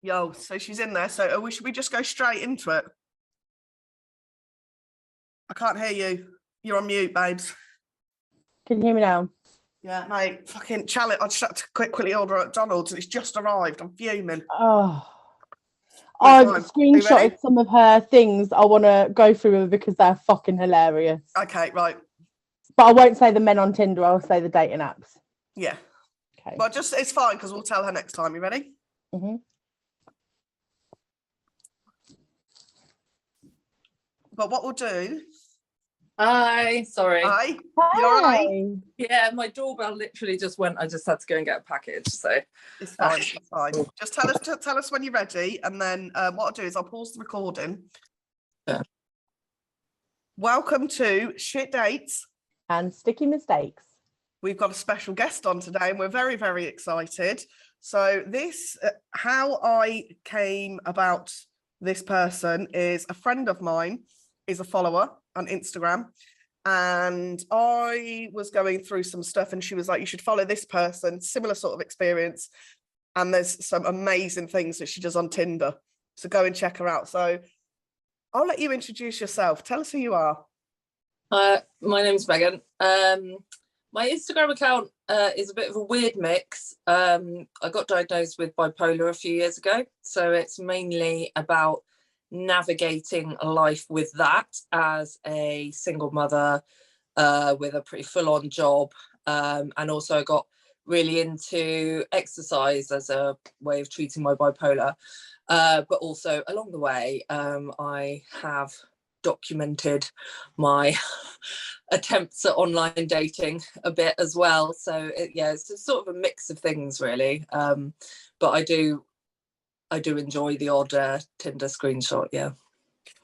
Yo, so she's in there. So should we just go straight into it? I can't hear you. You're on mute, babes. Can you hear me now? Yeah, mate. Fucking challenge. I just had to quickly order at McDonald's and it's just arrived. I'm fuming. Oh, Right, I've fine. Are you ready? screenshotted some of her things I want to go through with her because they're fucking hilarious. Okay, right. But I won't say the men on Tinder. I'll say the dating apps. Yeah. Okay. Well, it's fine because we'll tell her next time. You ready? Mm-hmm. But what we'll do. Hi, sorry. Hi. You all right? Yeah, my doorbell literally just went. I just had to go and get a package. So it's fine. It's fine. Just tell us when you're ready, and then what I'll do is I'll pause the recording. Yeah. Welcome to Shit Dates and Sticky Mistakes. We've got a special guest on today, and we're very, very excited. So this, how I came about this person is a friend of mine is a follower on Instagram, and I was going through some stuff and she was like, you should follow this person, similar sort of experience, and there's some amazing things that she does on Tinder, so go and check her out. So I'll let you introduce yourself. Tell us who you are. my name's Megan. My Instagram account is a bit of a weird mix. I got diagnosed with bipolar a few years ago, so it's mainly about navigating a life with that as a single mother with a pretty full-on job, and also got really into exercise as a way of treating my bipolar, but also along the way I have documented my attempts at online dating a bit as well, so it's sort of a mix of things really, but I do enjoy the odd Tinder screenshot. Yeah.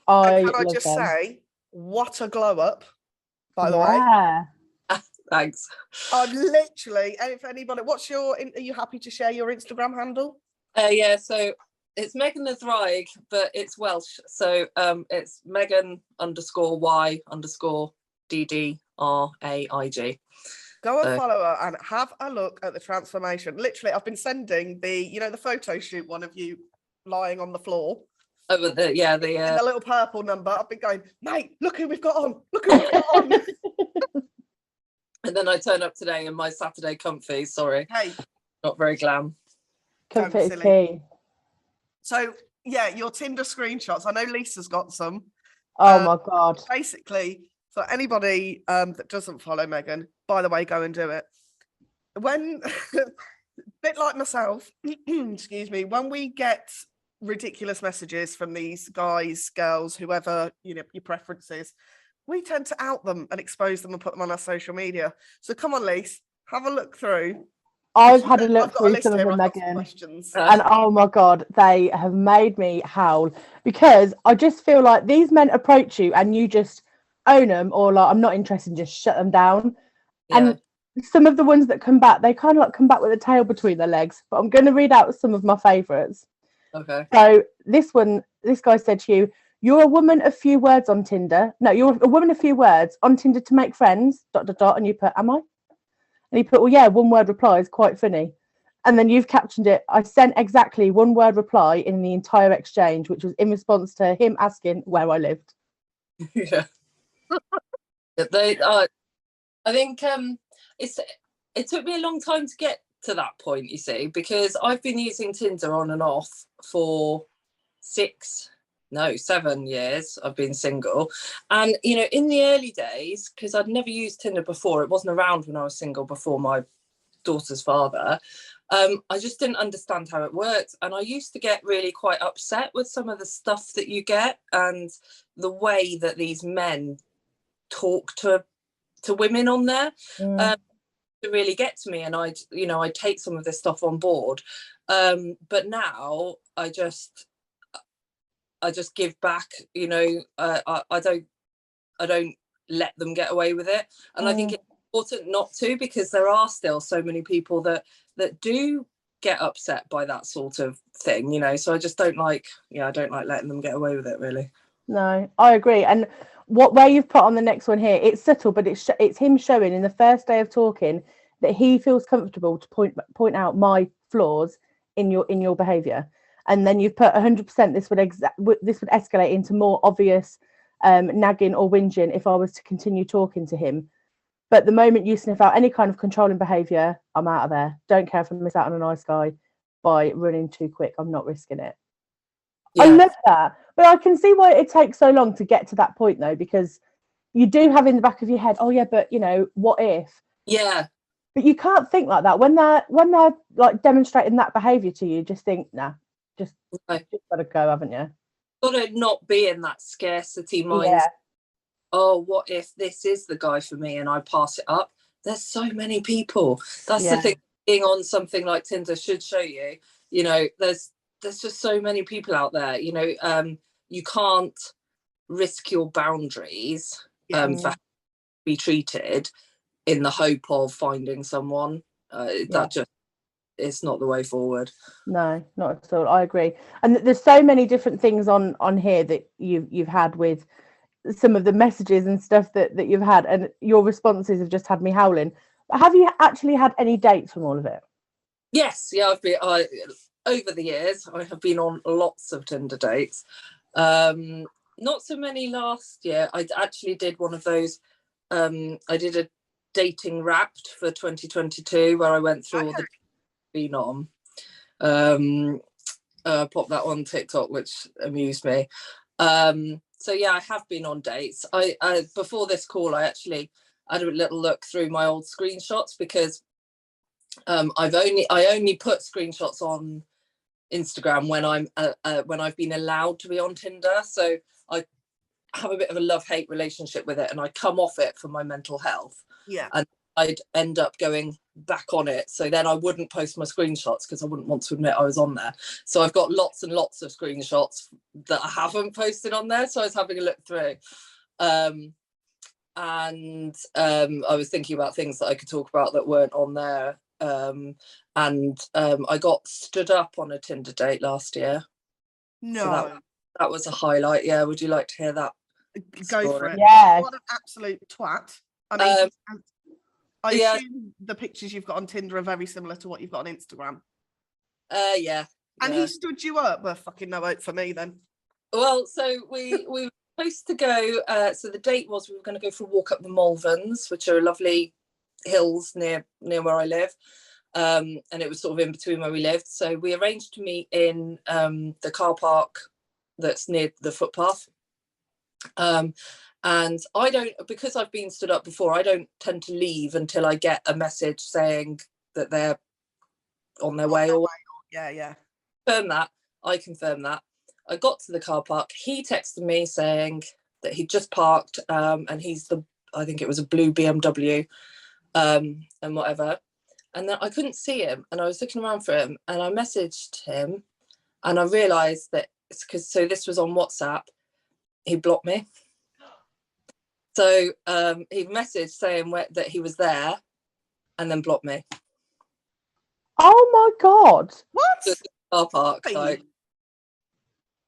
Can I just say, what a glow up, by the way. Thanks. I'm literally, and if anybody, are you happy to share your Instagram handle? Yeah, so it's Megan the Thraig, but it's Welsh. So it's Megan _Y_DDRAIG. Go and follow her and have a look at the transformation. Literally, I've been sending the photo shoot one of you lying on the floor. Oh, the little purple number. I've been going, mate, look who we've got on. Look who we've got on. And then I turn up today in my Saturday comfy. Sorry. Hey. Not very glam. Comfy is key. So, yeah, your Tinder screenshots. I know Lisa's got some. Oh, my God. Basically, for anybody that doesn't follow Megan, by the way, go and do it. When, a bit like myself, excuse me, when we get ridiculous messages from these guys, girls, whoever, your preference is, we tend to out them and expose them and put them on our social media. So come on, Lise, have a look through. I've had a look through some of them, Megan, and oh my God, they have made me howl, because I just feel like these men approach you and you just own them, or like, I'm not interested, and just shut them down. Yeah. And some of the ones that come back, they kind of like come back with a tail between their legs. But I'm going to read out some of my favourites. Okay. So this guy said to you, you're a woman of few words on Tinder. No, you're a woman of few words on Tinder to make friends, ... And you put, am I? And he put, well, yeah, one word reply is quite funny. And then you've captioned it, I sent exactly one word reply in the entire exchange, which was in response to him asking where I lived. Yeah. I think it took me a long time to get to that point, you see, because I've been using Tinder on and off for 7 years. I've been single, and in the early days, because I'd never used Tinder before, it wasn't around when I was single before my daughter's father, I just didn't understand how it worked, and I used to get really quite upset with some of the stuff that you get and the way that these men talk to women on there. To really get to me, and I'd take some of this stuff on board, but now I just give back. I don't let them get away with it, and I think it's important not to, because there are still so many people that do get upset by that sort of thing, so I just don't like letting them get away with it, really. No, I agree. And where you've put on the next one here, it's subtle, but it's him showing in the first day of talking that he feels comfortable to point out my flaws in your behavior. and then you've put 100%, this would escalate into more obvious nagging or whinging if I was to continue talking to him. But the moment you sniff out any kind of controlling behaviour, I'm out of there. Don't care if I miss out on a nice guy by running too quick. I'm not risking it. Yeah. I love that. But I can see why it takes so long to get to that point, though, because you do have in the back of your head, oh, yeah, but, you know, what if? Yeah. But you can't think like that. When they're like demonstrating that behaviour to you, just think, nah, just got to go, haven't you? Got to not be in that scarcity mind. Yeah. Oh, what if this is the guy for me and I pass it up? There's so many people. That's the thing. Being on something like Tinder should show you, you know, there's just so many people out there, you know, you can't risk your boundaries for be treated in the hope of finding someone. That just is not the way forward. No, not at all. I agree. And there's so many different things on here that you've had with some of the messages and stuff that you've had, and your responses have just had me howling. But have you actually had any dates from all of it? Yes, yeah, over the years I have been on lots of Tinder dates. Not so many last year. I actually did one of those. I did a dating wrapped for 2022 where I went through all the been on. Popped that on TikTok, which amused me. So yeah, I have been on dates. I before this call, I actually had a little look through my old screenshots because I only put screenshots on Instagram when I've been allowed to be on Tinder. So I have a bit of a love-hate relationship with it, and I come off it for my mental health. Yeah. And I'd end up going back on it. So then I wouldn't post my screenshots because I wouldn't want to admit I was on there. So I've got lots and lots of screenshots that I haven't posted on there. So I was having a look through. I was thinking about things that I could talk about that weren't on there. I got stood up on a Tinder date last year. No. So that was a highlight. Yeah. Would you like to hear that? Go for it. Yeah. What an absolute twat. I mean, I assume the pictures you've got on Tinder are very similar to what you've got on Instagram. Yeah. And he stood you up. Well, fucking no vote for me then. Well, so we were supposed to go. So the date was we were going to go for a walk up the Malverns, which are lovely hills near where I live. And it was sort of in between where we lived. So we arranged to meet in the car park that's near the footpath. And I don't, because I've been stood up before, I don't tend to leave until I get a message saying that they're on their way. Yeah. I confirmed that. I got to the car park. He texted me saying that he'd just parked and I think it was a blue BMW and whatever. And then I couldn't see him and I was looking around for him and I messaged him and I realised that it's because, so this was on WhatsApp, he blocked me. So he messaged saying that he was there and then blocked me. Oh my God. What? The car park. Like,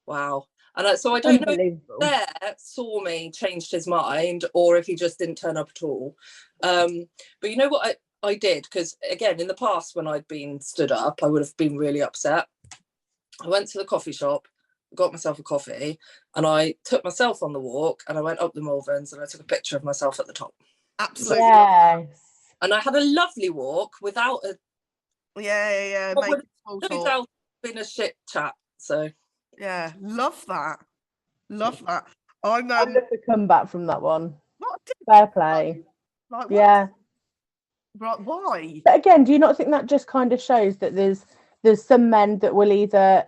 wow. And so I don't know if there saw me, changed his mind, or if he just didn't turn up at all. But you know what I did? Because again, in the past when I'd been stood up, I would have been really upset. I went to the coffee shop, got myself a coffee, and I took myself on the walk and I went up the Malverns and I took a picture of myself at the top. Absolutely. Yes. And I had a lovely walk without a without being a shit chat. So yeah, love that. I love the comeback from that one. What? Fair play. Like, what? Yeah. Right, why? But again, do you not think that just kind of shows that there's some men that will either,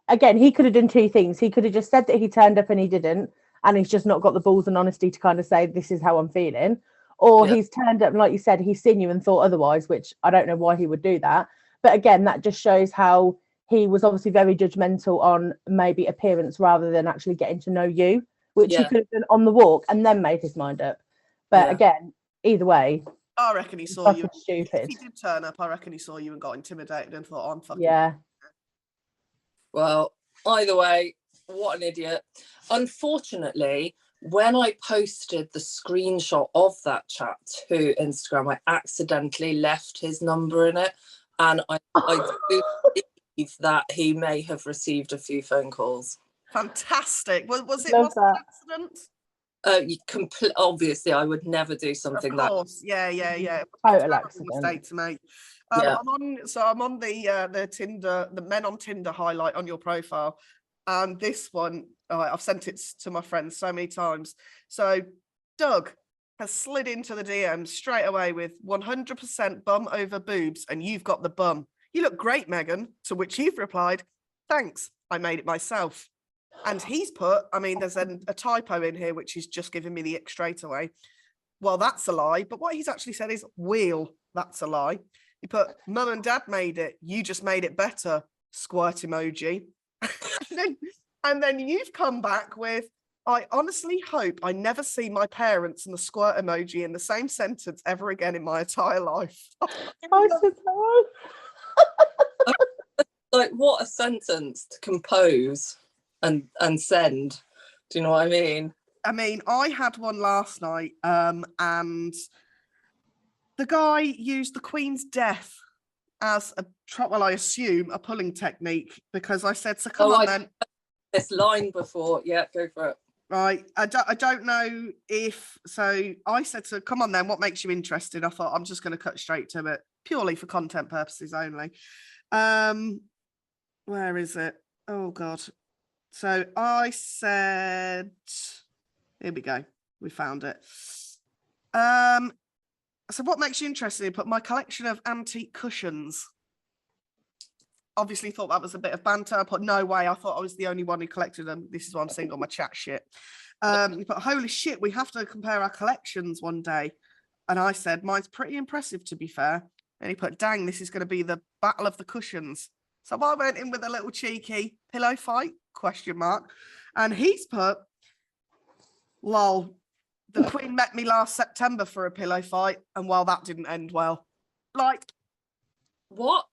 again, he could have done two things. He could have just said that he turned up and he didn't, and he's just not got the balls and honesty to kind of say, this is how I'm feeling. Or he's turned up and, like you said, he's seen you and thought otherwise, which I don't know why he would do that. But again, that just shows how he was obviously very judgmental on maybe appearance rather than actually getting to know you, which he could have done on the walk and then made his mind up. But again, either way, I reckon he saw you. Stupid. If he did turn up, I reckon he saw you and got intimidated and thought, I'm fucking. Yeah. Well, either way, what an idiot. Unfortunately, when I posted the screenshot of that chat to Instagram, I accidentally left his number in it. And I that he may have received a few phone calls. Fantastic. Was it Love an that. accident? Obviously, I would never do something Of that. course, yeah. Total Mistake to make. Yeah. I'm on the Tinder, the men on Tinder highlight on your profile, and this one I've sent it to my friends so many times. So Doug has slid into the DMs straight away with 100% bum over boobs, and you've got the bum. You look great, Megan. To which you've replied, thanks, I made it myself. And he's put, I mean, there's a typo in here, which is just giving me the ick straight away. Well, that's a lie. But what he's actually said is wheel. That's a lie. He put, mum and dad made it. You just made it better. Squirt emoji. and then you've come back with, I honestly hope I never see my parents and the squirt emoji in the same sentence ever again in my entire life. Like, what a sentence to compose and send. Do you know what I mean? I mean, I had one last night, and the guy used the Queen's death as I assume a pulling technique, because I said, so come on then. This line before, yeah, go for it. Right, I don't know if, so I said, so come on then, what makes you interested? I thought I'm just going to cut straight to it, purely for content purposes only. Where is it? Oh God. So I said, here we go. We found it. So what makes you interested? I put my collection of antique cushions. Obviously thought that was a bit of banter. I put no way. I thought I was the only one who collected them. This is why I'm saying on my chat shit. You put, holy shit, we have to compare our collections one day. And I said, mine's pretty impressive, to be fair. And he put, dang, this is going to be the battle of the cushions. So I went in with a little cheeky pillow fight, ? And he's put, lol, the Queen met me last September for a pillow fight, and well, that didn't end well. Like, what?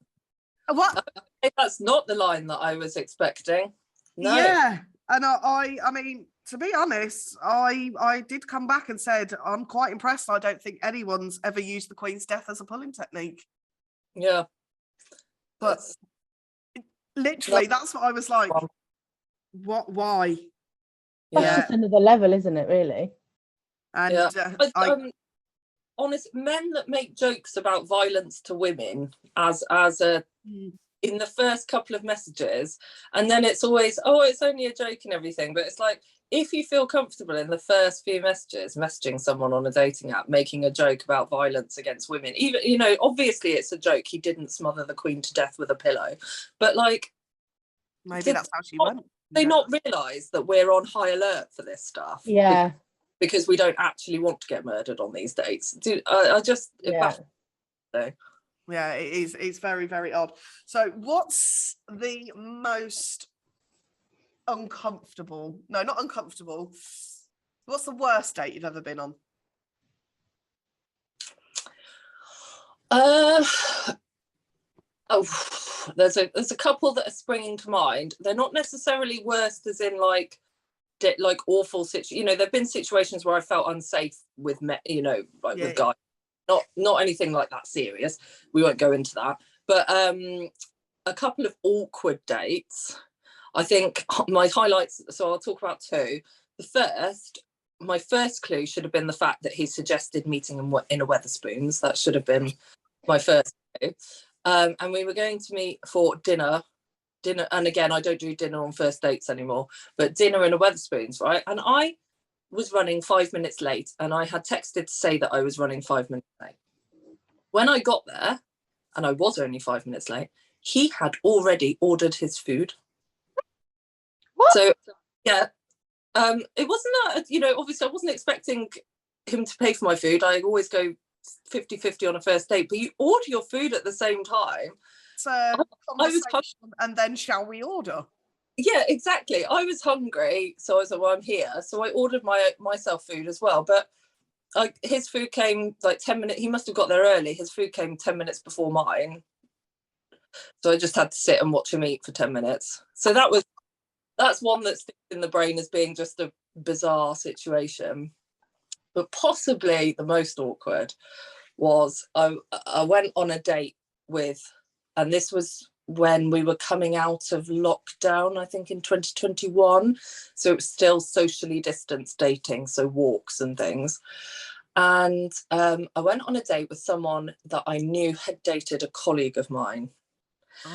That's not the line that I was expecting. No. Yeah, and I mean, to be honest, I did come back and said I'm quite impressed. I don't think anyone's ever used the Queen's death as a pulling technique. Yeah, but literally, that's what I was like. What? Why? That's just another level, isn't it? Really. And honest, men that make jokes about violence to women as a in the first couple of messages, and then it's always, oh, it's only a joke and everything, but it's like, if you feel comfortable in the first few messages messaging someone on a dating app making a joke about violence against women, even, you know, obviously it's a joke, he didn't smother the Queen to death with a pillow, but like, maybe that's how she went. They not realise that we're on high alert for this stuff? Yeah, because we don't actually want to get murdered on these dates. I just yeah, it is. It's very, very odd. So what's the most uncomfortable? No, not uncomfortable. What's the worst date you've ever been on? There's a couple that are springing to mind. They're not necessarily worst as in like awful situations. You know, there've been situations where I felt unsafe with with guys. Not anything like that serious. We won't go into that. But a couple of awkward dates. I think my highlights, so I'll talk about two. My first clue should have been the fact that he suggested meeting in a Wetherspoons. That should have been my first clue. And we were going to meet for dinner, and again, I don't do dinner on first dates anymore, but dinner in a Wetherspoons, right? And I was running 5 minutes late, and I had texted to say that I was running 5 minutes late. When I got there, and I was only 5 minutes late, he had already ordered his food. What? So, yeah, it wasn't that, obviously I wasn't expecting him to pay for my food. I always go 50-50 on a first date, but you order your food at the same time. So I was and then shall we order? Yeah, exactly. I was hungry, so I was like, well, I'm here. So I ordered myself food as well. But his food came like 10 minutes. He must have got there early. His food came 10 minutes before mine. So I just had to sit and watch him eat for 10 minutes. So that's one that sticks in the brain as being just a bizarre situation. But possibly the most awkward was I went on a date with, and this was when we were coming out of lockdown, I think in 2021. So it was still socially distanced dating, so walks and things. And I went on a date with someone that I knew had dated a colleague of mine.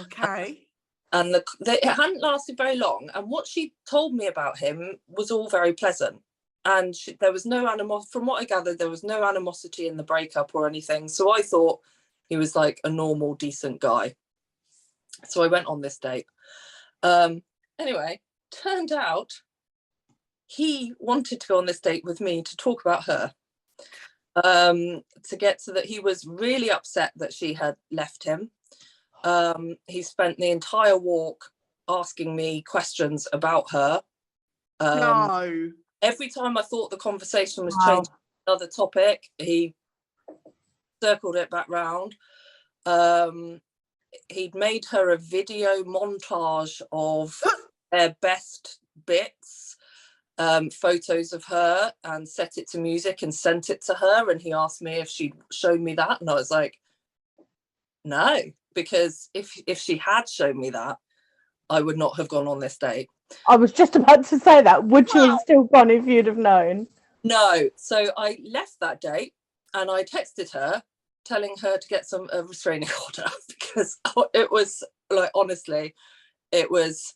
Okay. And it hadn't lasted very long. And what she told me about him was all very pleasant. And there was no animosity, from what I gathered, there was no animosity in the breakup or anything. So I thought he was like a normal, decent guy. So I went on this date. Anyway, turned out he wanted to go on this date with me to talk about her. To get to that, he was really upset that she had left him. He spent the entire walk asking me questions about her. No. Every time I thought the conversation was changing to another topic, he circled it back round. He'd made her a video montage of their best bits, photos of her, and set it to music and sent it to her. And he asked me if she'd shown me that. And I was like, no, because if she had shown me that, I would not have gone on this date. I was just about to say that. Would you have still gone if you'd have known? No. So I left that date and I texted her telling her to get a restraining order, because it was like, honestly, it was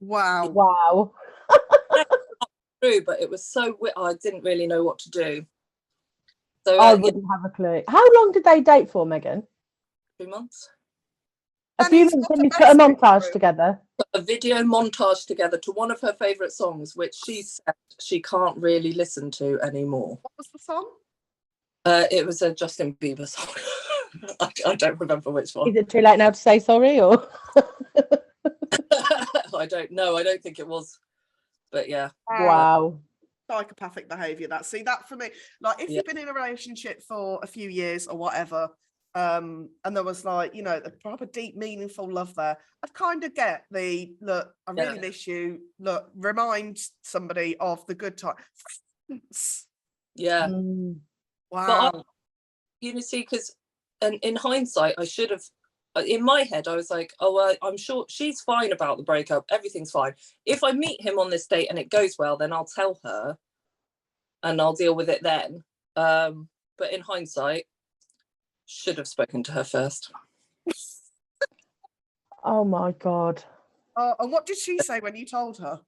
wow. True, but it was so I didn't really know what to do. So I wouldn't have a clue. How long did they date for, Megan? 2 months. A few months, and you put a montage together. A video montage together to one of her favourite songs, which she said she can't really listen to anymore. What was the song? It was a Justin Bieber song. I don't remember which one. Is it too late now to say sorry, or? I don't know. I don't think it was. But yeah. Wow. Psychopathic behaviour. That for me, like if you've been in a relationship for a few years or whatever, and there was like, the proper deep, meaningful love there, I'd kind of get the look, I really miss you. Look, remind somebody of the good times. Yeah. Wow. But see, because in hindsight, I should have, in my head, I was like, I'm sure she's fine about the breakup. Everything's fine. If I meet him on this date and it goes well, then I'll tell her and I'll deal with it then. But in hindsight, should have spoken to her first. Oh my God. And what did she say when you told her?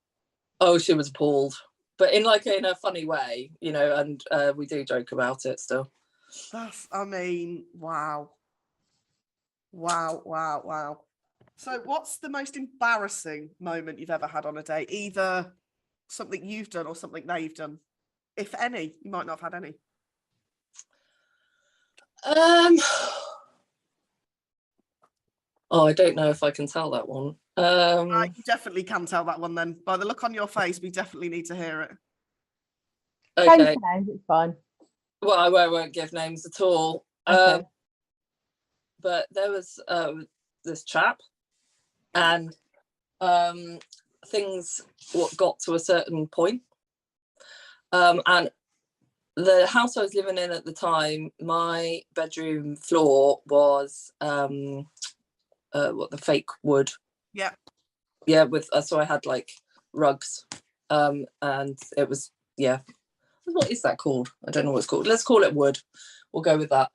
Oh, she was appalled, but in a funny way, and we do joke about it still. Wow. So what's the most embarrassing moment you've ever had on a date? Either something you've done or something they've done, if any. You might not have had any. I don't know if I can tell that one. You definitely can tell that one then. By the look on your face, we definitely need to hear it. Okay. It's fine. Well, I won't give names at all. Okay. But there was this chap, and things got to a certain point. And the house I was living in at the time, my bedroom floor was the fake wood. Yeah. Yeah, so I had like rugs, and it was what is that called? I don't know what it's called. Let's call it wood. We'll go with that.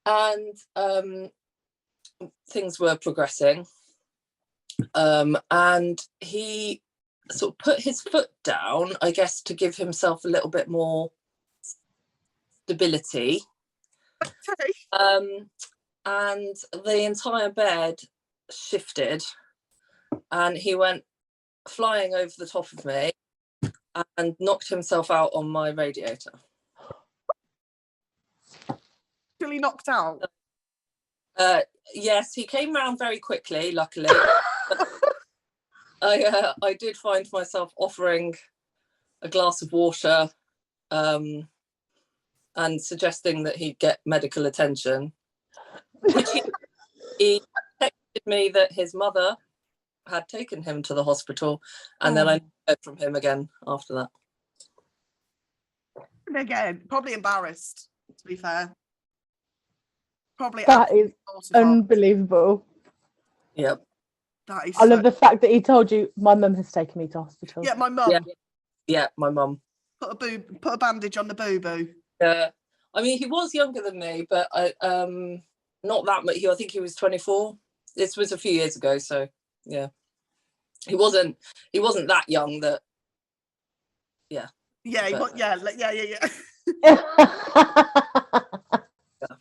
And things were progressing, and he sort of put his foot down, I guess, to give himself a little bit more stability. Okay. And the entire bed shifted, and he went flying over the top of me and knocked himself out on my radiator. Really knocked out? Yes, he came round very quickly, luckily. I did find myself offering a glass of water, and suggesting that he'd get medical attention, which he texted me that his mother had taken him to the hospital, and then I heard from him again after that. And again, probably embarrassed, to be fair. Probably That is mortified. unbelievable. Yep. That is I love the fact that he told you my mum has taken me to hospital. Yeah, my mum. Yeah, my mum. Put a bandage on the boo-boo. Yeah. I mean, he was younger than me, but not that much. I think he was 24. This was a few years ago, so yeah. He wasn't that young that Yeah, Yeah.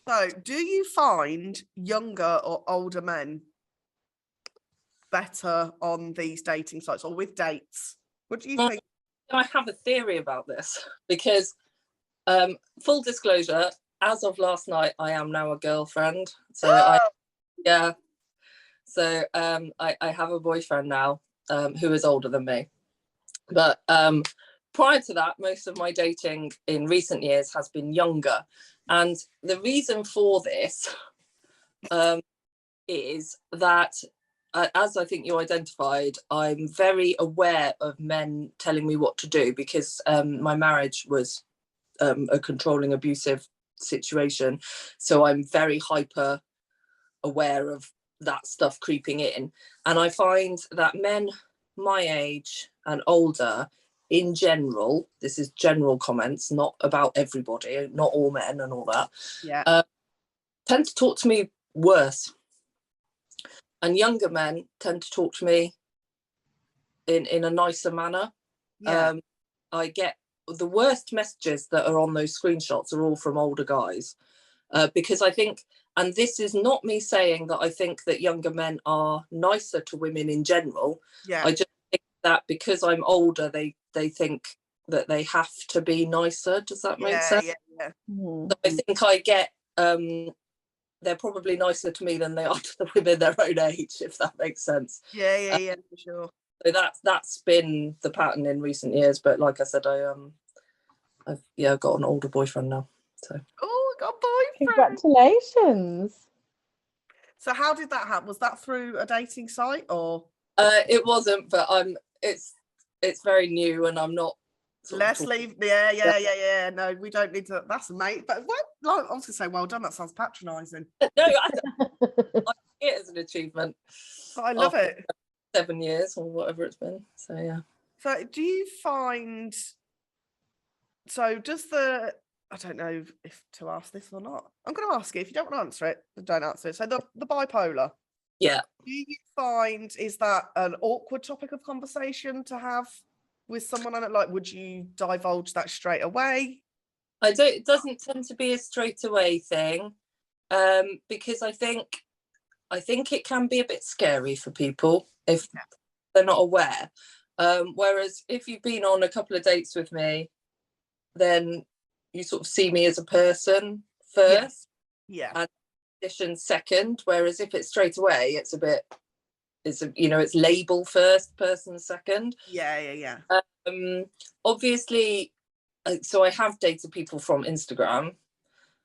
So, do you find younger or older men better on these dating sites or with dates? What do you think? I have a theory about this because, full disclosure, as of last night, I am now a girlfriend. So I have a boyfriend now who is older than me. But prior to that, most of my dating in recent years has been younger. And the reason for this is that, as I think you identified, I'm very aware of men telling me what to do because my marriage was a controlling, abusive situation. So I'm very hyper aware of that stuff creeping in. And I find that men my age and older, in general, this is general comments, not about everybody, not all men and all that, tend to talk to me worse. And younger men tend to talk to me in a nicer manner. I get the worst messages that are on those screenshots are all from older guys, because I think, and this is not me saying that I think that younger men are nicer to women in general. I just think that because I'm older, they think that they have to be nicer. Does that make sense? So I think I get they're probably nicer to me than they are to the women their own age, if that makes sense. For sure. So that's been the pattern in recent years. But like I said, I've got an older boyfriend now. So I got a boyfriend. Congratulations. So how did that happen? Was that through a dating site or? It wasn't, but it's very new, and I'm not. Let's leave. Yeah. No, we don't need to. That's a mate. But I was gonna say, well done. That sounds patronising. No, I see it as an achievement. But I love it. 7 years or whatever it's been. So yeah. So do you find? So does the? I don't know if to ask this or not. I'm going to ask it. If you don't want to answer it, then don't answer it. So the bipolar. Yeah. Do you find, is that an awkward topic of conversation to have with someone on it? Like, would you divulge that straight away? It doesn't tend to be a straight away thing, because I think it can be a bit scary for people if they're not aware. Whereas if you've been on a couple of dates with me, then you sort of see me as a person first, and condition second. Whereas if it's straight away, it's label first, person second. Obviously, so I have dated people from Instagram,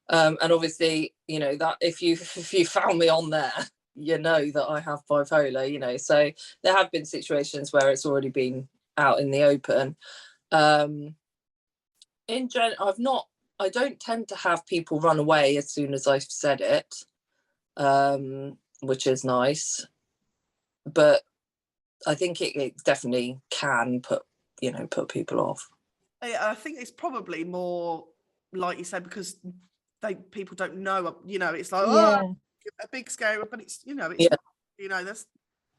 and obviously, that if you found me on there, you know that I have bipolar. So there have been situations where it's already been out in the open. In general, I don't tend to have people run away as soon as I've said it, which is nice. But I think it definitely can put people off. I think it's probably more, like you said, because people don't know, it's like, a big scare, but it's,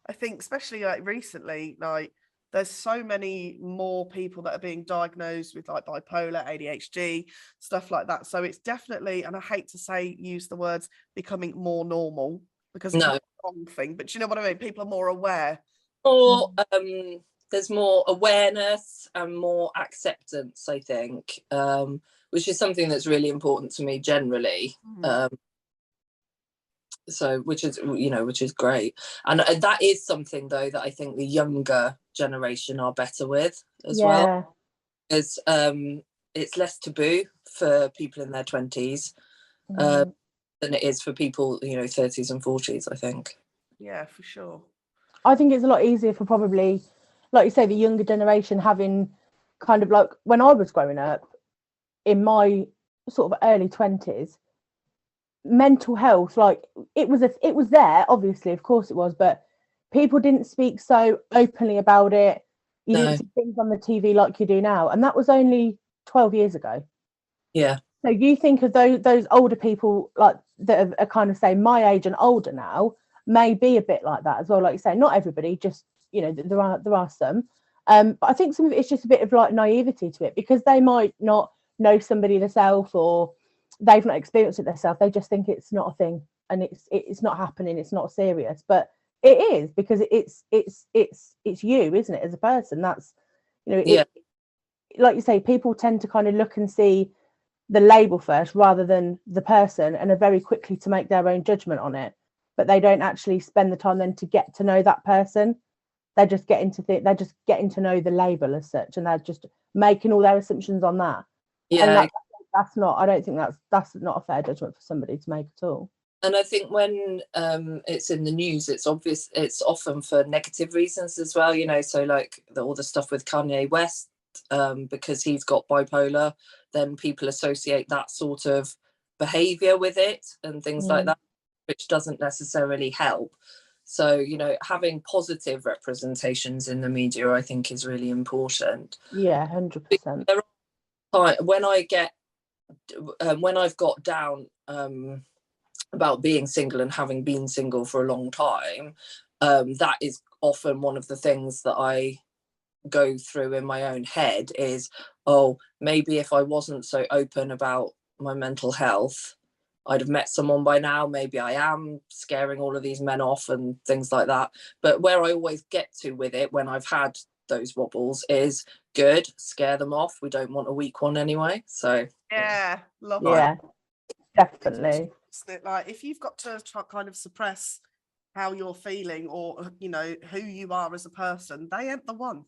I think especially like recently, like there's so many more people that are being diagnosed with like bipolar, ADHD, stuff like that. So it's definitely, and I hate to use the words becoming more normal because it's not a wrong thing, but you know what I mean? People are more aware. Or there's more awareness and more acceptance, I think, which is something that's really important to me generally. So which is great, and that is something though that I think the younger generation are better with as well, because it's less taboo for people in their 20s than it is for people 30s and 40s, I think. Yeah, for sure. I think it's a lot easier for probably, like you say, the younger generation having kind of like when I was growing up in my sort of early 20s, mental health, like it was there, obviously, of course it was, but people didn't speak so openly about it. You didn't see things on the TV like you do now, and that was only 12 years ago. Yeah. So you think of those older people, like that are kind of say my age and older now, may be a bit like that as well. Like you say, not everybody, just, you know, there are some. But I think some of it's just a bit of like naivety to it, because they might not know somebody themselves, or they've not experienced it themselves. They just think it's not a thing, and it's not happening. It's not serious, but it is, because it's you, isn't it, as a person? That's, you know, like you say, people tend to kind of look and see the label first rather than the person, and are very quickly to make their own judgment on it, but they don't actually spend the time then to get to know that person. They're just getting to know the label as such, and they're just making all their assumptions on that. And that's not, I don't think that's not a fair judgment for somebody to make at all. And I think when it's in the news, it's obvious, it's often for negative reasons as well, you know, so like all the stuff with Kanye West, because he's got bipolar, then people associate that sort of behavior with it and things like that, which doesn't necessarily help. So, you know, having positive representations in the media, I think, is really important. Yeah, 100%. There are when I've got down about being single and having been single for a long time, that is often one of the things that I go through in my own head is, oh, maybe if I wasn't so open about my mental health, I'd have met someone by now. Maybe I am scaring all of these men off and things like that. But where I always get to with it when I've had those wobbles is, good, scare them off. We don't want a weak one anyway. So yeah, love that. Definitely. Like, if you've got to kind of suppress how you're feeling, or, you know, who you are as a person, they ain't the one.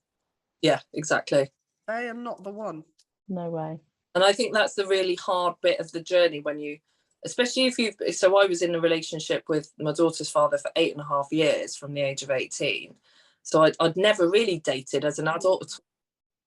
Yeah, exactly. They are not the one. No way. And I think that's the really hard bit of the journey, when you, especially if you've, so I was in a relationship with my daughter's father for 8.5 years from the age of 18. So I'd never really dated as an adult.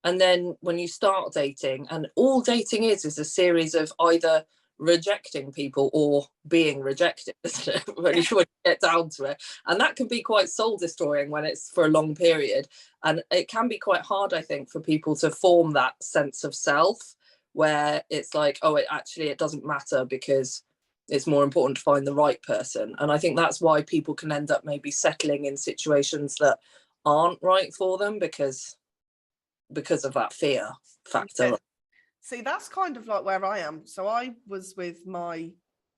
And then when you start dating, and all dating is a series of either rejecting people or being rejected, isn't it? When you get down to it. And that can be quite soul destroying when it's for a long period. And it can be quite hard, I think, for people to form that sense of self, where it's like, oh, it doesn't matter, because it's more important to find the right person. And I think that's why people can end up maybe settling in situations that aren't right for them, because of that fear factor. Yeah. See, that's kind of like where I am. So I was with my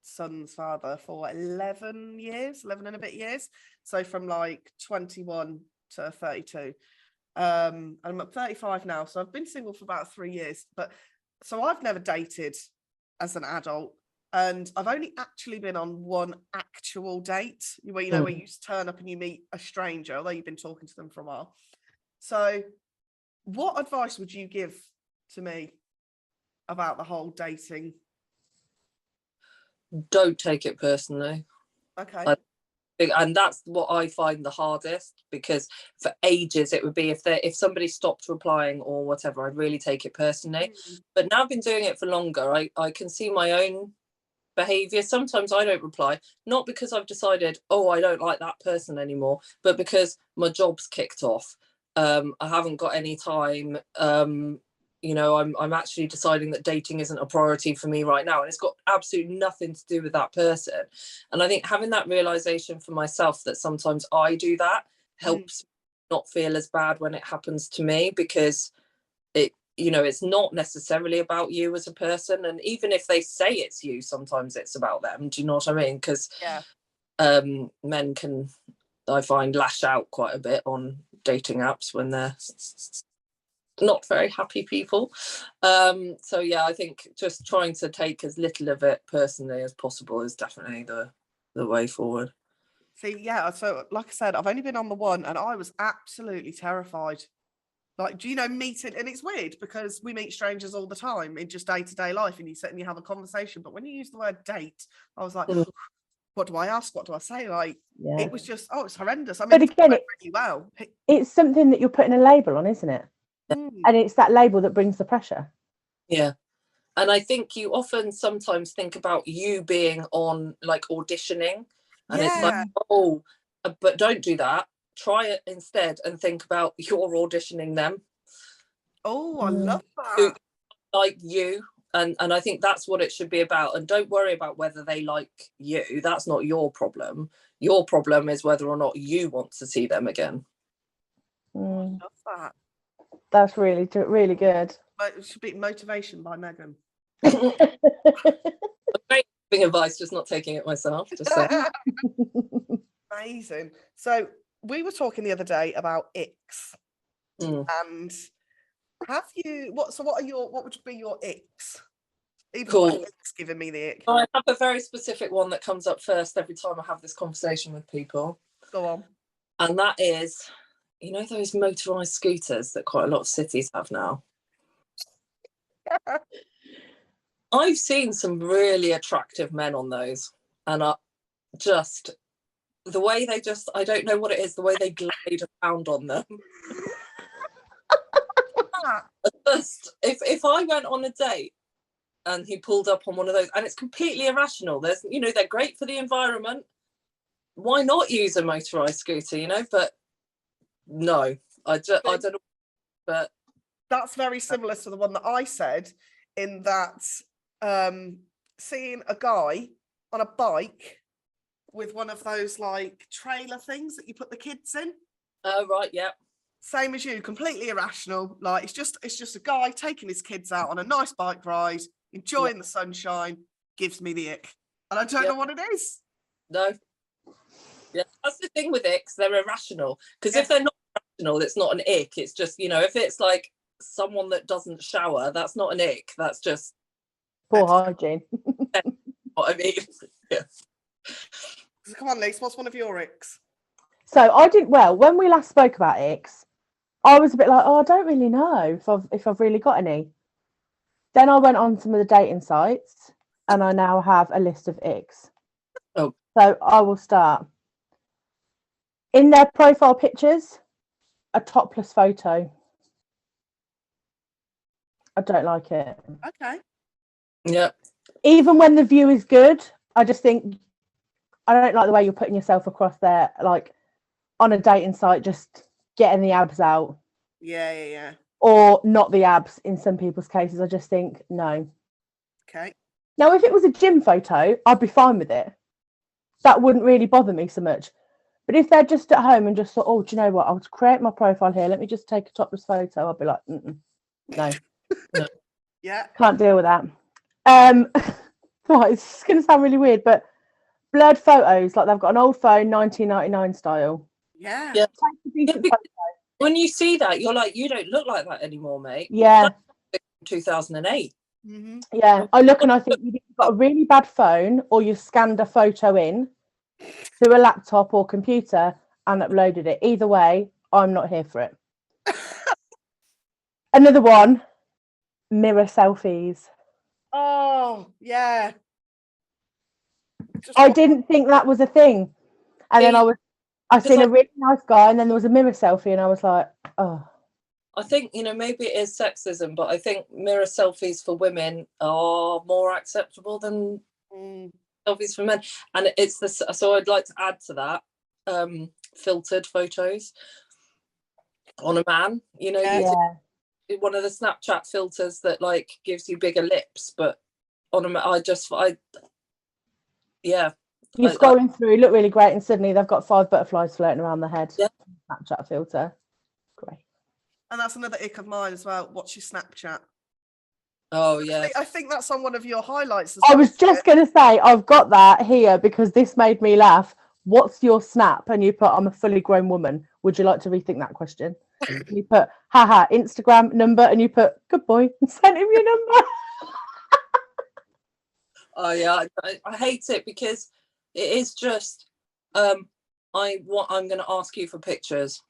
son's father for 11 and a bit years. So from like 21 to 32. And I'm at 35 now. So I've been single for about 3 years. But so I've never dated as an adult. And I've only actually been on one actual date, where, you know, where you turn up and you meet a stranger, although you've been talking to them for a while. So what advice would you give to me about the whole dating? Don't take it personally. Okay. And that's what I find the hardest, because for ages it would be if somebody stopped replying or whatever, I'd really take it personally. But now I've been doing it for longer, I can see my own behavior. Sometimes I don't reply, not because I've decided, oh, I don't like that person anymore, but because my job's kicked off. I haven't got any time. You know, I'm actually deciding that dating isn't a priority for me right now, and it's got absolutely nothing to do with that person. And I think having that realization for myself that sometimes I do that helps not feel as bad when it happens to me, because it, you know, it's not necessarily about you as a person. And even if they say it's you, sometimes it's about them. Do you know what I mean? Because men can, I find, lash out quite a bit on dating apps when they're not very happy people. So yeah, I think just trying to take as little of it personally as possible is definitely the way forward. See, yeah, so like I said, I've only been on the one, and I was absolutely terrified. Like, do you know, meeting, and it's weird because we meet strangers all the time in just day-to-day life, and you sit and you have a conversation, but when you use the word date, I was like, what do I ask? What do I say? Like, it was just, it's horrendous. I mean, but again, really well. It's something that you're putting a label on, isn't it? And it's that label that brings the pressure. Yeah. And I think you often sometimes think about you being on like auditioning, and it's like, oh, but don't do that. Try it instead and think about you're auditioning them. Oh, I love that. Like you. And I think that's what it should be about. And don't worry about whether they like you. That's not your problem. Your problem is whether or not you want to see them again. I love that. That's really, really good. It should be Motivation by Megan. Great giving advice, just not taking it myself. Just saying. Amazing. So we were talking the other day about icks, and have you? What would be your icks? Even cool. Icks giving me the ick. I have a very specific one that comes up first every time I have this conversation with people. Go on. And that is, you know, those motorised scooters that quite a lot of cities have now. I've seen some really attractive men on those, and the way they I don't know what it is, the way they glide around on them. If I went on a date and he pulled up on one of those, and it's completely irrational, they're great for the environment. Why not use a motorised scooter, But no, I don't know. But that's very similar to the one that I said, in that seeing a guy on a bike with one of those like trailer things that you put the kids in. Oh, right, yeah. Same as you, completely irrational. Like it's just a guy taking his kids out on a nice bike ride, enjoying the sunshine. Gives me the ick, and I don't know what it is. No. Yeah, that's the thing with icks, they're irrational. Because if they're not irrational, it's not an ick. It's just, if it's like someone that doesn't shower, that's not an ick. That's just poor hygiene. What I mean. Yeah. So come on, Lise, what's one of your icks? So when we last spoke about icks, I was a bit like, I don't really know if I've really got any. Then I went on some of the dating sites, and I now have a list of icks. Oh. So I will start. In their profile pictures, a topless photo. I don't like it. Okay. Yeah. Even when the view is good, I just think I don't like the way you're putting yourself across there, like on a dating site, just getting the abs out. Yeah. Or not the abs in some people's cases. I just think no. Okay. Now, if it was a gym photo, I'd be fine with it. That wouldn't really bother me so much. But if they're just at home and just thought, oh, do you know what? I'll create my profile here. Let me just take a topless photo. I'll be like, no. No. Yeah. Can't deal with that. Right, it's going to sound really weird, but blurred photos, like they've got an old phone, 1999 style. Yeah. When you see that, you're like, you don't look like that anymore, mate. Yeah. 2008. Mm-hmm. Yeah. I look and I think you've got a really bad phone, or you've scanned a photo in to a laptop or computer and uploaded it. Either way, I'm not here for it. Another one, mirror selfies. Oh, yeah. I didn't think that was a thing. And then I seen a really nice guy, and then there was a mirror selfie, and I was like, oh. I think, maybe it is sexism, but I think mirror selfies for women are more acceptable than selfies for men. And it's so I'd like to add to that, filtered photos on a man, one of the Snapchat filters that like gives you bigger lips, but on a yeah. You're scrolling through, you look really great, and suddenly they've got 5 butterflies floating around their head. Yeah. Snapchat filter. Great. And that's another ick of mine as well. Watch your Snapchat. Oh, yeah. I think that's on one of your highlights. I was just going to say, I've got that here because this made me laugh. What's your snap? And you put, I'm a fully grown woman. Would you like to rethink that question? And you put, haha, Instagram number, and you put, good boy, and sent him your number. Oh, yeah. I hate it because it is just, I'm going to ask you for pictures.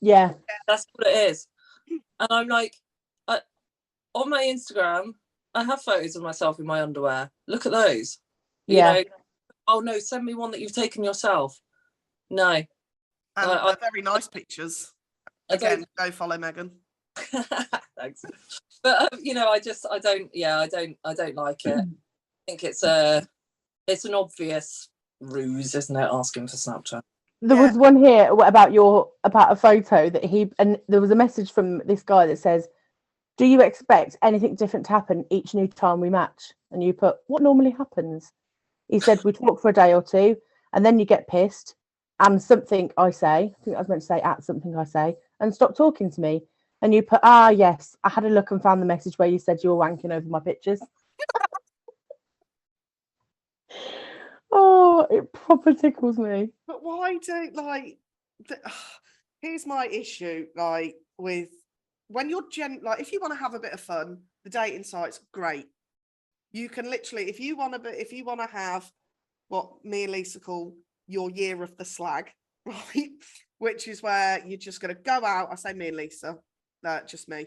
Yeah. That's what it is. And I'm like, on my Instagram, I have photos of myself in my underwear. Look at those. Yeah. Oh, no, send me one that you've taken yourself. No. And they're very nice pictures. Again, go follow Megan. Thanks. But you know, I don't like it. I think it's an obvious ruse, isn't it? Asking for Snapchat. There was one here about a photo that and there was a message from this guy that says, do you expect anything different to happen each new time we match? And you put, what normally happens? He said, we talk for a day or two and then you get pissed and something I say, I think I was meant to say at something I say, and stop talking to me. And you put, yes, I had a look and found the message where you said you were wanking over my pictures. Oh, it proper tickles me. But why don't here's my issue, like, with when you're if you want to have a bit of fun, the dating sites, great. You can literally, if you want to have what me and Lisa call your year of the slag, right? Which is where you're just going to go out. I say me and Lisa, just me.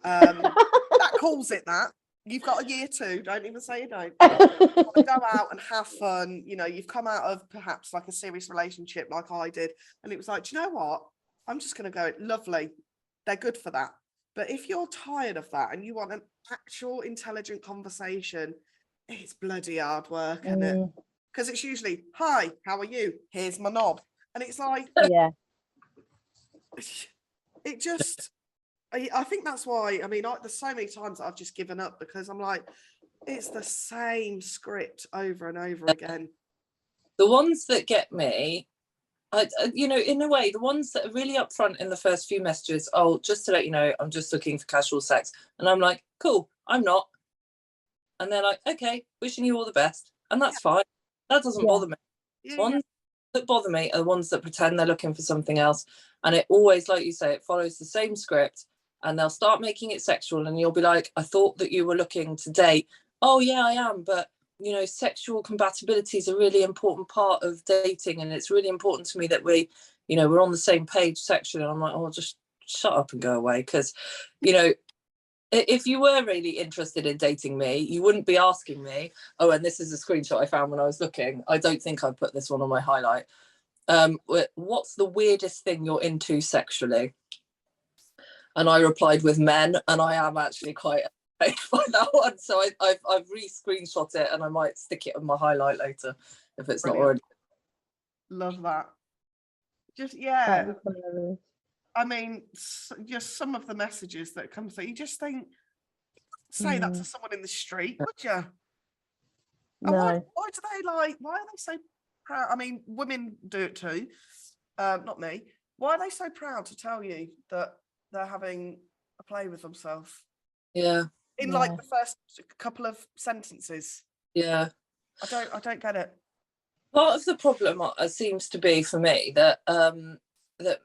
That calls it that. You've got a year 2. Don't even say you don't. You want to go out and have fun. You know, you've come out of perhaps like a serious relationship like I did. And it was like, do you know what? I'm just going to go, lovely. They're good for that. But if you're tired of that and you want an actual intelligent conversation, it's bloody hard work, isn't it? Because it's usually, hi, how are you? Here's my knob. And it's like, yeah. It just... I think that's why, I mean, there's so many times that I've just given up because I'm like, it's the same script over and over again. The ones that get me, you know, in a way, the ones that are really upfront in the first few messages, just to let you know, I'm just looking for casual sex. And I'm like, cool, I'm not. And they're like, okay, wishing you all the best. And that's fine. That doesn't bother me. Ones that bother me are the ones that pretend they're looking for something else. And it always, like you say, it follows the same script. And they'll start making it sexual and you'll be like, I thought that you were looking to date. Oh, yeah, I am. But, you know, sexual compatibility is a really important part of dating. And it's really important to me that we're on the same page sexually. And I'm like, just shut up and go away. Because, you know, if you were really interested in dating me, you wouldn't be asking me, and this is a screenshot I found when I was looking. I don't think I put this one on my highlight. What's the weirdest thing you're into sexually? And I replied with men, and I am actually quite amazed by that one. So I've re-screenshot it, and I might stick it on my highlight later if it's not already. Love that. Just I mean, just some of the messages that come through, you just think, say that to someone in the street, would you? No. Why do they why are they so proud? I mean, women do it too, not me. Why are they so proud to tell you that they're having a play with themselves? Yeah. In like the first couple of sentences. Yeah. I don't get it. Part of the problem seems to be for me that that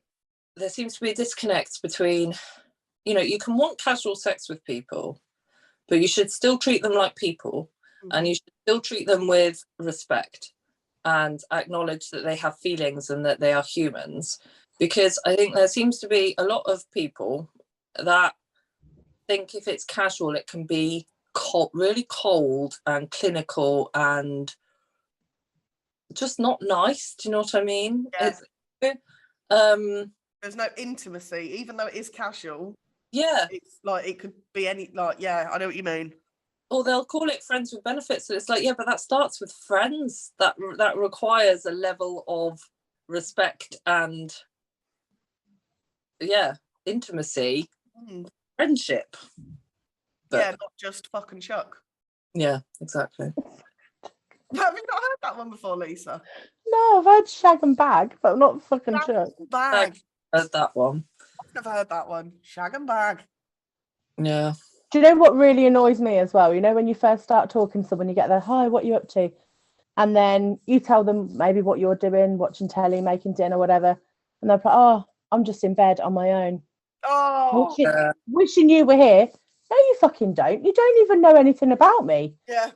there seems to be a disconnect between, you know, you can want casual sex with people, but you should still treat them like people, and you should still treat them with respect and acknowledge that they have feelings and that they are humans. Because I think there seems to be a lot of people that think if it's casual, it can be really cold and clinical and just not nice. Do you know what I mean? Yeah. There's no intimacy, even though it is casual. Yeah. It's like, it could be any, I know what you mean. Or they'll call it friends with benefits. And it's like, yeah, but that starts with friends. That requires a level of respect and, intimacy, friendship. But, not just fucking Chuck. Yeah, exactly. Have you not heard that one before, Lisa? No, I've heard shag and bag, but not fucking Chuck. Bag. I've heard that one. I've never heard that one. Shag and bag. Yeah. Do you know what really annoys me as well? You know, when you first start talking to someone, you get there, hi, what are you up to? And then you tell them maybe what you're doing, watching telly, making dinner, whatever. And they're like, I'm just in bed on my own. Oh. Wishing you were here. No, you fucking don't. You don't even know anything about me. Yeah.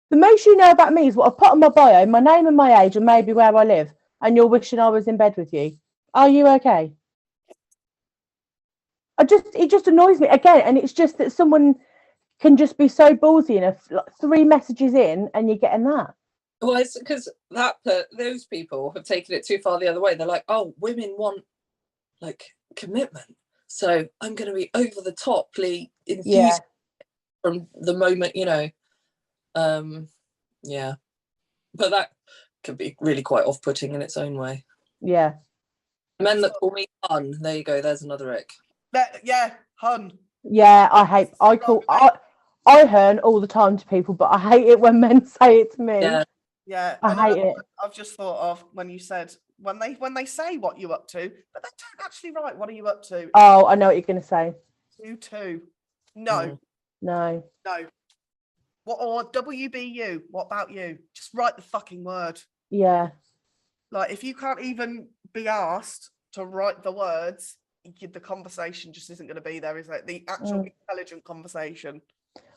The most you know about me is what I've put on my bio, my name and my age, and maybe where I live. And you're wishing I was in bed with you. Are you okay? It just annoys me again, and it's just that someone can just be so ballsy enough, like 3 messages in, and you're getting that. Well, it's because those people have taken it too far the other way. They're like, women want like commitment, So I'm going to be over the toply enthused from the moment, you know. Yeah. But that could be really quite off-putting in its own way. Yeah. Men that call me hun, there you go, there's another ick. Yeah, hun. Yeah, I hun all the time to people, but I hate it when men say it to me. Yeah, I hate it. I've just thought of when you said when they say what you up to, but they don't actually write what are you up to. Oh, I know what you're going to say. You too. No. No. What, or WBU? What about you? Just write the fucking word. Yeah. Like, if you can't even be asked to write the words, the conversation just isn't going to be there, is it? The actual intelligent conversation.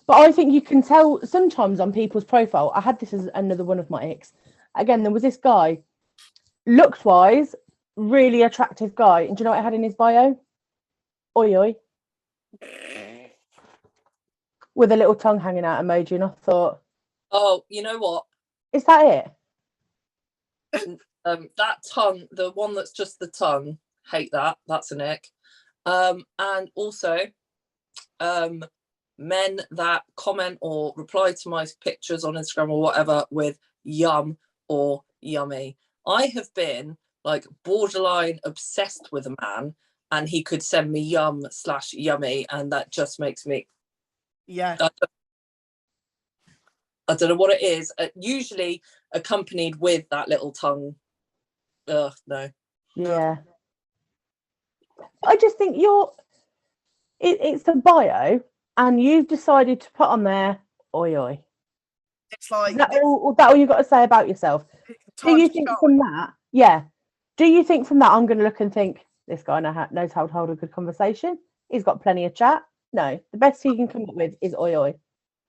But I think you can tell sometimes on people's profile. I had this as another one of my icks. Again, there was this guy, looks wise, really attractive guy. And do you know what I had in his bio? Oi, oi. With a little tongue hanging out emoji. And I thought, oh, you know what? Is that it? That tongue, the one that's just the tongue, hate that. That's an ick. And also, men that comment or reply to my pictures on Instagram or whatever with yum or yummy. I have been like borderline obsessed with a man, and he could send me yum/yummy, and that just makes me I don't know what it is. Usually accompanied with that little tongue. Ugh, no. Yeah. I just think it's the bio, and you've decided to put on there, oi, oi. It's like is that all you've got to say about yourself? Do you think from that? Yeah. Do you think from that I'm going to look and think this guy knows how to hold a good conversation? He's got plenty of chat. No, the best he can come up with is oi, oi.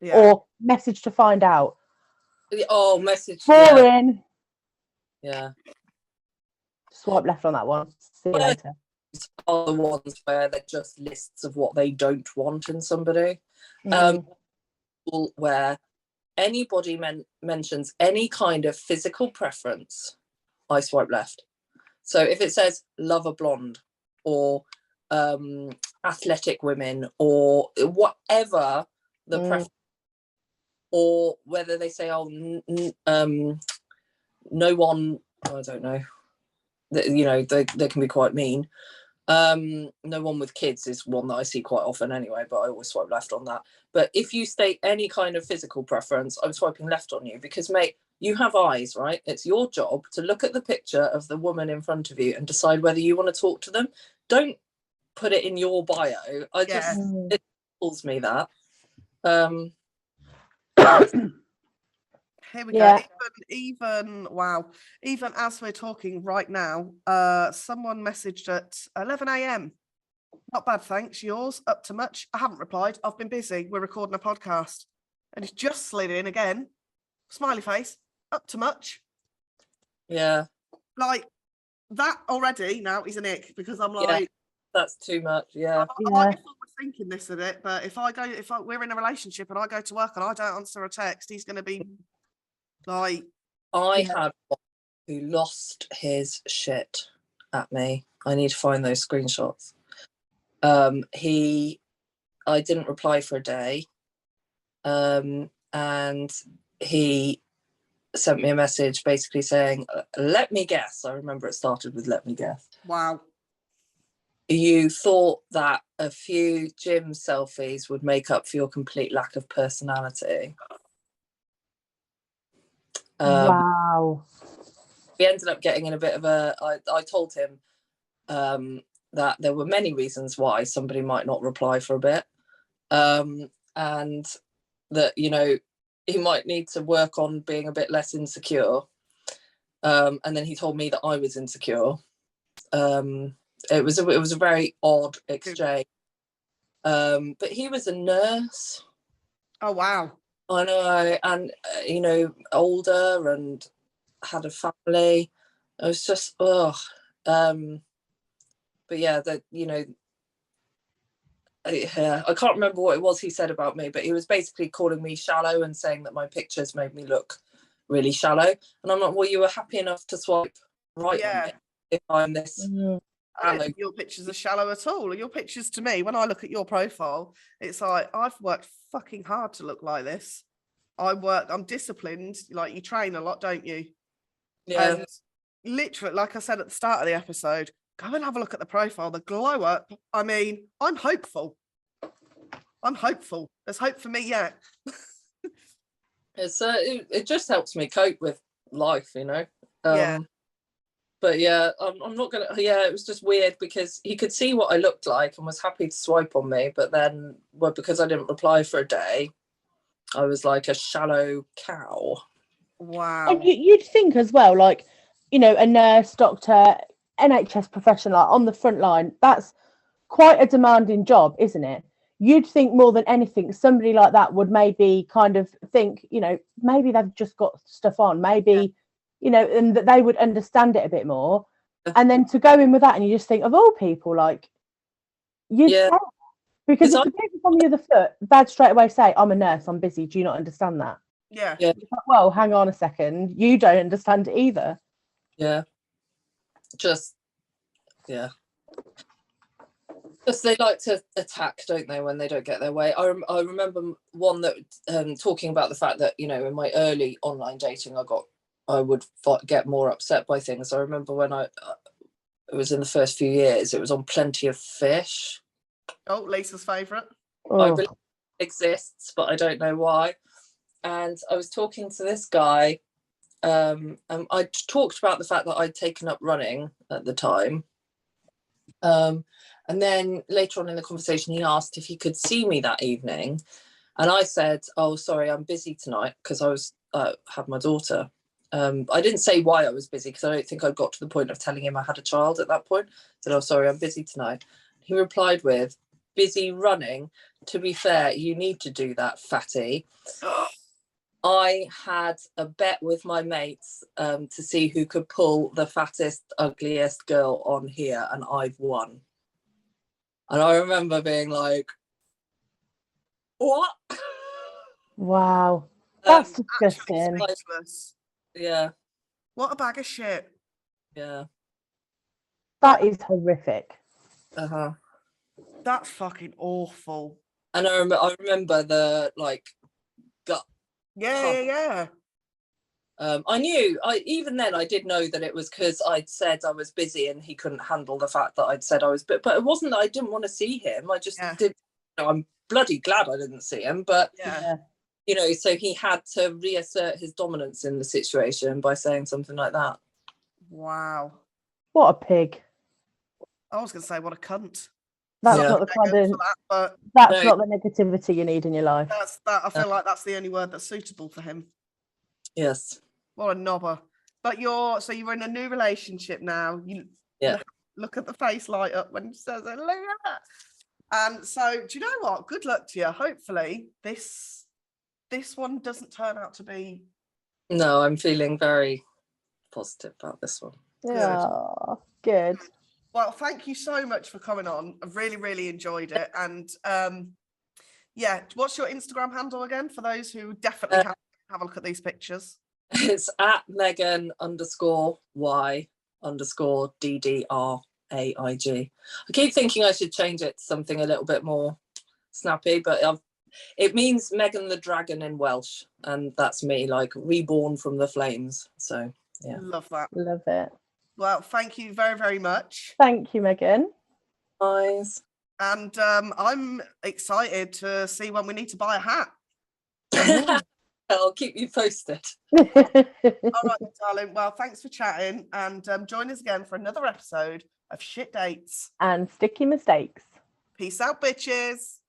Yeah. Or message to find out. Oh, message. Boring. Yeah. Swipe left on that one. See you later. Are the ones where they're just lists of what they don't want in somebody. Where anybody mentions any kind of physical preference, I swipe left. So if it says love a blonde or athletic women or whatever the preference, or whether they say no one, I don't know, you know, they can be quite mean. No one with kids is one that I see quite often anyway, but I always swipe left on that. But if you state any kind of physical preference, I'm swiping left on you, because mate, you have eyes, right? It's your job to look at the picture of the woman in front of you and decide whether you want to talk to them. Don't put it in your bio. It calls me that. Here we go. Even as we're talking right now, someone messaged at 11 a.m. Not bad, thanks. Yours? Up to much? I haven't replied. I've been busy. We're recording a podcast. And it's just slid in again. Smiley face. Up to much? Yeah. Like, that already now is an ick, because I'm like... that's too much, yeah. I might be thinking this of it, but if we're in a relationship and I go to work and I don't answer a text, he's going to be... Like, I had one who lost his shit at me. I need to find those screenshots. I didn't reply for a day, and he sent me a message basically saying, let me guess. I remember it started with let me guess. Wow. You thought that a few gym selfies would make up for your complete lack of personality. Wow. We ended up getting in a bit of I told him that there were many reasons why somebody might not reply for a bit, and that, you know, he might need to work on being a bit less insecure, and then he told me that I was insecure. It was a very odd exchange, but he was a nurse. Oh wow. I know, and you know, older and had a family. It was just but yeah, that, you know, I can't remember what it was he said about me, but he was basically calling me shallow and saying that my pictures made me look really shallow. And I'm like, well, you were happy enough to swipe right on me if I'm this I don't think your pictures are shallow at all. Your pictures, to me, when I look at your profile, it's like, I've worked fucking hard to look like this. I'm disciplined. Like, you train a lot, don't you? Yeah. And literally, like I said at the start of the episode, go and have a look at the profile, the glow up. I mean, I'm hopeful. There's hope for me yet. It just helps me cope with life, you know. Yeah. But yeah, I'm not gonna. Yeah, it was just weird because he could see what I looked like and was happy to swipe on me, but then, well, because I didn't reply for a day, I was like a shallow cow. Wow. And you'd think as well, like, you know, a nurse, doctor, NHS professional on the front line, that's quite a demanding job, isn't it? You'd think more than anything, somebody like that would maybe kind of think, you know, maybe they've just got stuff on, maybe, you know, and that they would understand it a bit more. And then to go in with that, and you just think, of all people, like, you'd say, because if the people's on the other foot, they'd straight away say, I'm a nurse, I'm busy. Do you not understand that? Yeah. Yeah. Well, hang on a second. You don't understand it either. Yeah. Just they like to attack, don't they, when they don't get their way. I remember one that talking about the fact that, you know, in my early online dating, I would get more upset by things. I remember when it was in the first few years, it was on Plenty of Fish. Oh, Lisa's favourite. Oh. I believe it exists, but I don't know why. And I was talking to this guy, and I talked about the fact that I'd taken up running at the time. And then later on in the conversation, he asked if he could see me that evening. And I said, oh, sorry, I'm busy tonight because I was had my daughter. I didn't say why I was busy because I don't think I got to the point of telling him I had a child at that point. I said, oh, sorry, I'm busy tonight. He replied with, busy running. To be fair, you need to do that, fatty. I had a bet with my mates to see who could pull the fattest, ugliest girl on here, and I've won. And I remember being like, what? Wow. That's disgusting. Yeah. What a bag of shit. Yeah. That is horrific. Uh-huh. That's fucking awful. And I remember the, like, gut. Yeah. I knew, even then I did know that it was because I'd said I was busy and he couldn't handle the fact that I'd said I was, but it wasn't that I didn't want to see him. I just did, you know, I'm bloody glad I didn't see him, but, you know, so he had to reassert his dominance in the situation by saying something like that. Wow. What a pig. I was going to say, what a cunt. That's not the kind of, that's not the negativity you need in your life. I feel like that's the only word that's suitable for him. Yes. What a knobber. But you're in a new relationship now. You look at the face light up when he says it. Look at that. And so, do you know what? Good luck to you. Hopefully this one doesn't turn out to be. No, I'm feeling very positive about this one. Yeah, good. Well, thank you so much for coming on. I've really, really enjoyed it. And what's your Instagram handle again for those who definitely have a look at these pictures? It's at Megan_Y_DDRAIG. I keep thinking I should change it to something a little bit more snappy, but it means Megan the Dragon in Welsh, and that's me, like reborn from the flames. So yeah, love that. Love it. Well, thank you very, very much. Thank you, Megan. Nice. And I'm excited to see when we need to buy a hat. I'll keep you posted. All right, darling. Well, thanks for chatting, and join us again for another episode of Shit Dates and Sticky Mistakes. Peace out, bitches.